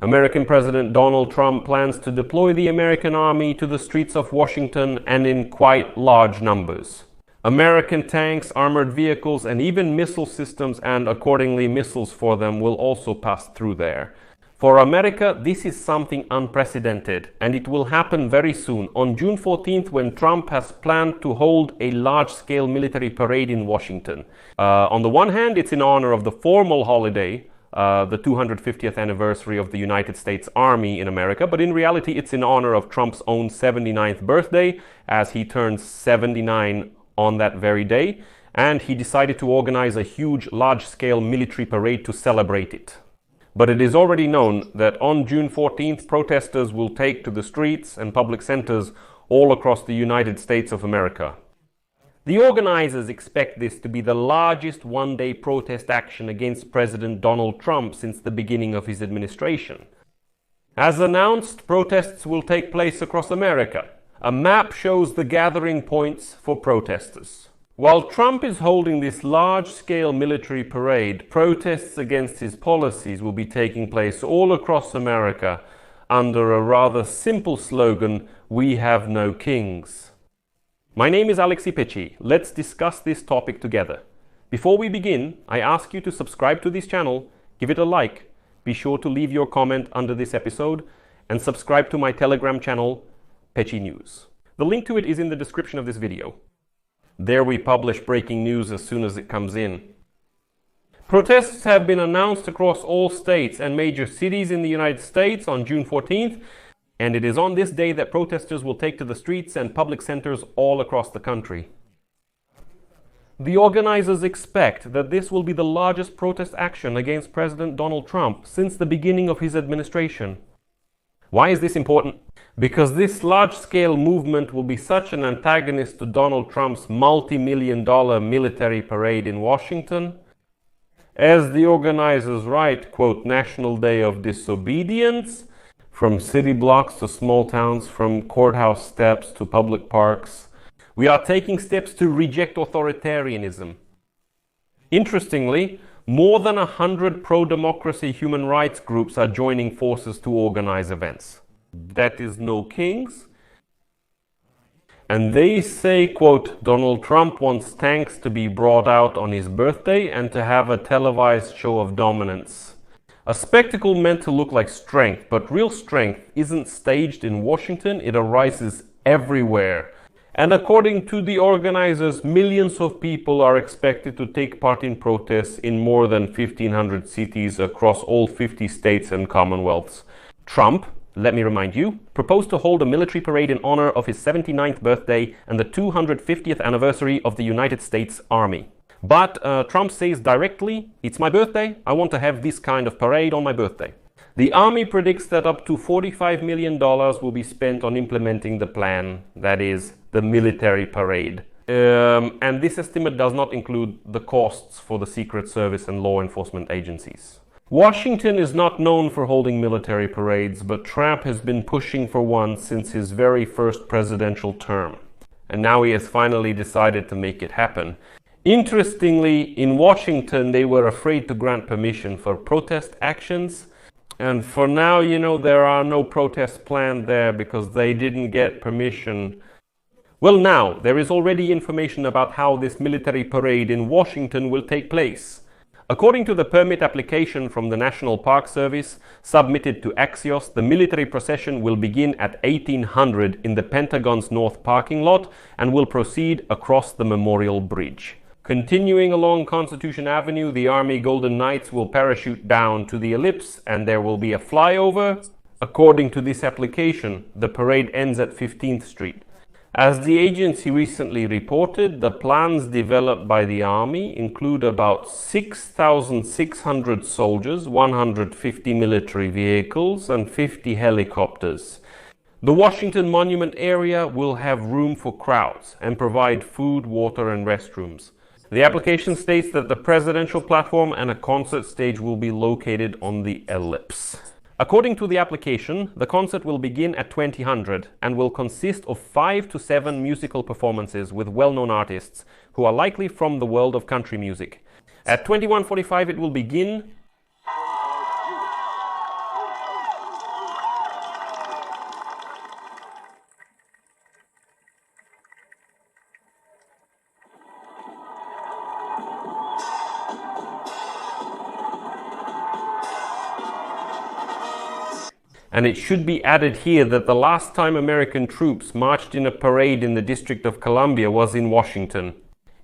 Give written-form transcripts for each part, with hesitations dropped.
American President Donald Trump plans to deploy the American army to the streets of Washington and in quite large numbers. American tanks, armored vehicles, and even missile systems and accordingly missiles for them will also pass through there. For America, this is something unprecedented, and it will happen very soon, on June 14th, when Trump has planned to hold a large-scale military parade in Washington. On the one hand, it's in honor of the formal holiday, the 250th anniversary of the United States Army in America, but in reality it's in honor of Trump's own 79th birthday, as he turns 79 on that very day, and he decided to organize a huge, large-scale military parade to celebrate it. But it is already known that on June 14th, protesters will take to the streets and public centers all across the United States of America. The organizers expect this to be the largest one-day protest action against President Donald Trump since the beginning of his administration. As announced, protests will take place across America. A map shows the gathering points for protesters. While Trump is holding this large-scale military parade, protests against his policies will be taking place all across America under a rather simple slogan, "We have no kings." My name is Alexei Pecci. Let's discuss this topic together. Before we begin, I ask you to subscribe to this channel, give it a like, be sure to leave your comment under this episode, and subscribe to my Telegram channel, Pecci News. The link to it is in the description of this video. There we publish breaking news as soon as it comes in. Protests have been announced across all states and major cities in the United States on June 14th, and it is on this day that protesters will take to the streets and public centers all across the country. The organizers expect that this will be the largest protest action against President Donald Trump since the beginning of his administration. Why is this important? Because this large-scale movement will be such an antagonist to Donald Trump's multi-million-dollar military parade in Washington. As the organizers write, quote, "National Day of Disobedience," from city blocks to small towns, from courthouse steps to public parks. We are taking steps to reject authoritarianism. Interestingly, more than 100 pro-democracy human rights groups are joining forces to organize events. That is no kings. And they say, quote, "Donald Trump wants tanks to be brought out on his birthday and to have a televised show of dominance. A spectacle meant to look like strength, but real strength isn't staged in Washington, it arises everywhere." And according to the organizers, millions of people are expected to take part in protests in more than 1,500 cities across all 50 states and commonwealths. Trump, let me remind you, proposed to hold a military parade in honor of his 79th birthday and the 250th anniversary of the United States Army. But Trump says directly, "It's my birthday, I want to have this kind of parade on my birthday." The Army predicts that up to $45 million will be spent on implementing the plan, that is, the military parade. And this estimate does not include the costs for the Secret Service and law enforcement agencies. Washington is not known for holding military parades, but Trump has been pushing for one since his very first presidential term. And now he has finally decided to make it happen. Interestingly, in Washington, they were afraid to grant permission for protest actions. And for now, there are no protests planned there because they didn't get permission. Well, now, there is already information about how this military parade in Washington will take place. According to the permit application from the National Park Service, submitted to Axios, the military procession will begin at 1800 in the Pentagon's North parking lot and will proceed across the Memorial Bridge. Continuing along Constitution Avenue, the Army Golden Knights will parachute down to the ellipse and there will be a flyover. According to this application, the parade ends at 15th Street. As the agency recently reported, the plans developed by the Army include about 6,600 soldiers, 150 military vehicles, and 50 helicopters. The Washington Monument area will have room for crowds and provide food, water, and restrooms. The application states that the presidential platform and a concert stage will be located on the ellipse. According to the application, the concert will begin at 2000 and will consist of 5 to 7 musical performances with well-known artists who are likely from the world of country music. At 21:45 it will begin And it should be added here that the last time American troops marched in a parade in the District of Columbia was in Washington.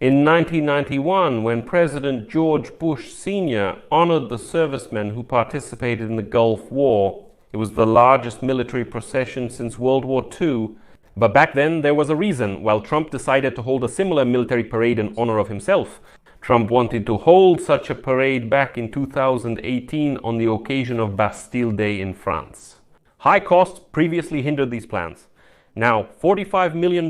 In 1991, when President George Bush Sr. honored the servicemen who participated in the Gulf War, it was the largest military procession since World War II. But back then, there was a reason. While Trump decided to hold a similar military parade in honor of himself, Trump wanted to hold such a parade back in 2018 on the occasion of Bastille Day in France. High costs previously hindered these plans. Now, $45 million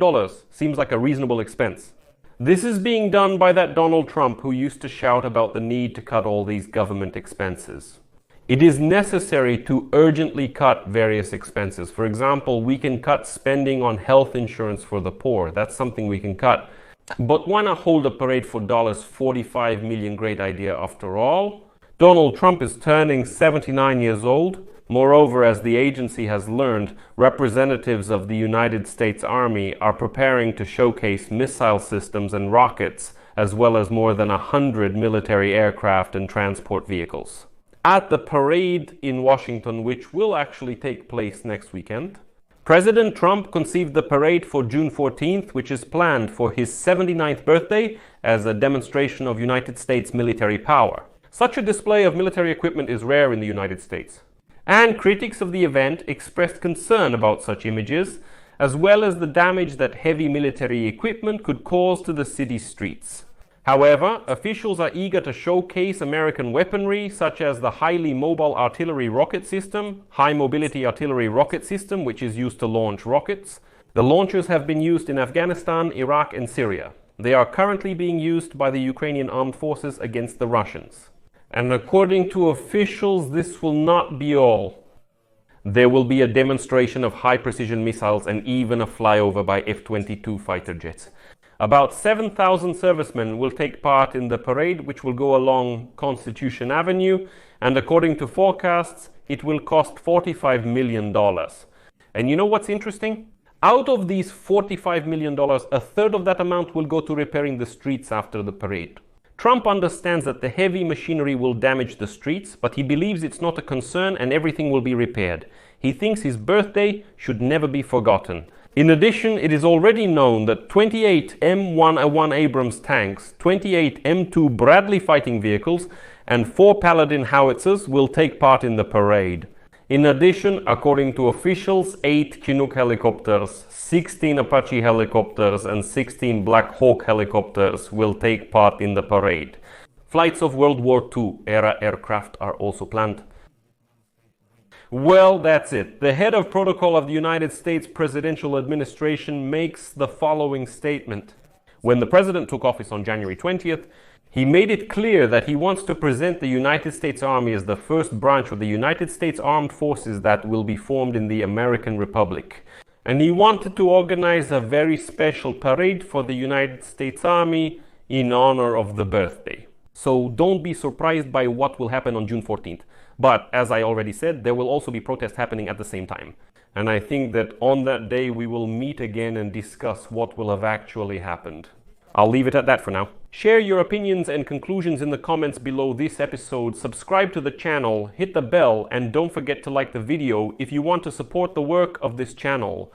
seems like a reasonable expense. This is being done by that Donald Trump who used to shout about the need to cut all these government expenses. It is necessary to urgently cut various expenses. For example, we can cut spending on health insurance for the poor. That's something we can cut. But why not hold a parade for $45 million? Great idea after all. Donald Trump is turning 79 years old. Moreover, as the agency has learned, representatives of the United States Army are preparing to showcase missile systems and rockets, as well as more than 100 military aircraft and transport vehicles. At the parade in Washington, which will actually take place next weekend, President Trump conceived the parade for June 14th, which is planned for his 79th birthday as a demonstration of United States military power. Such a display of military equipment is rare in the United States. And critics of the event expressed concern about such images, as well as the damage that heavy military equipment could cause to the city streets. However, officials are eager to showcase American weaponry, such as the highly mobile artillery rocket system, high mobility artillery rocket system, which is used to launch rockets. The launchers have been used in Afghanistan, Iraq, and Syria. They are currently being used by the Ukrainian armed forces against the Russians. And according to officials, this will not be all. There will be a demonstration of high-precision missiles and even a flyover by F-22 fighter jets. About 7,000 servicemen will take part in the parade, which will go along Constitution Avenue, and according to forecasts, it will cost $45 million. And you know what's interesting? Out of these $45 million, a third of that amount will go to repairing the streets after the parade. Trump understands that the heavy machinery will damage the streets, but he believes it's not a concern and everything will be repaired. He thinks his birthday should never be forgotten. In addition, it is already known that 28 M1A1 Abrams tanks, 28 M2 Bradley fighting vehicles, and 4 Paladin howitzers will take part in the parade. In addition, according to officials, 8 Chinook helicopters, 16 Apache helicopters, and 16 Black Hawk helicopters will take part in the parade. Flights of World War II-era aircraft are also planned. Well, that's it. The head of protocol of the United States Presidential Administration makes the following statement. When the president took office on January 20th, he made it clear that he wants to present the United States Army as the first branch of the United States Armed Forces that will be formed in the American Republic. And he wanted to organize a very special parade for the United States Army in honor of the birthday. So don't be surprised by what will happen on June 14th. But as I already said, there will also be protests happening at the same time. And I think that on that day we will meet again and discuss what will have actually happened. I'll leave it at that for now. Share your opinions and conclusions in the comments below this episode, subscribe to the channel, hit the bell, and don't forget to like the video if you want to support the work of this channel.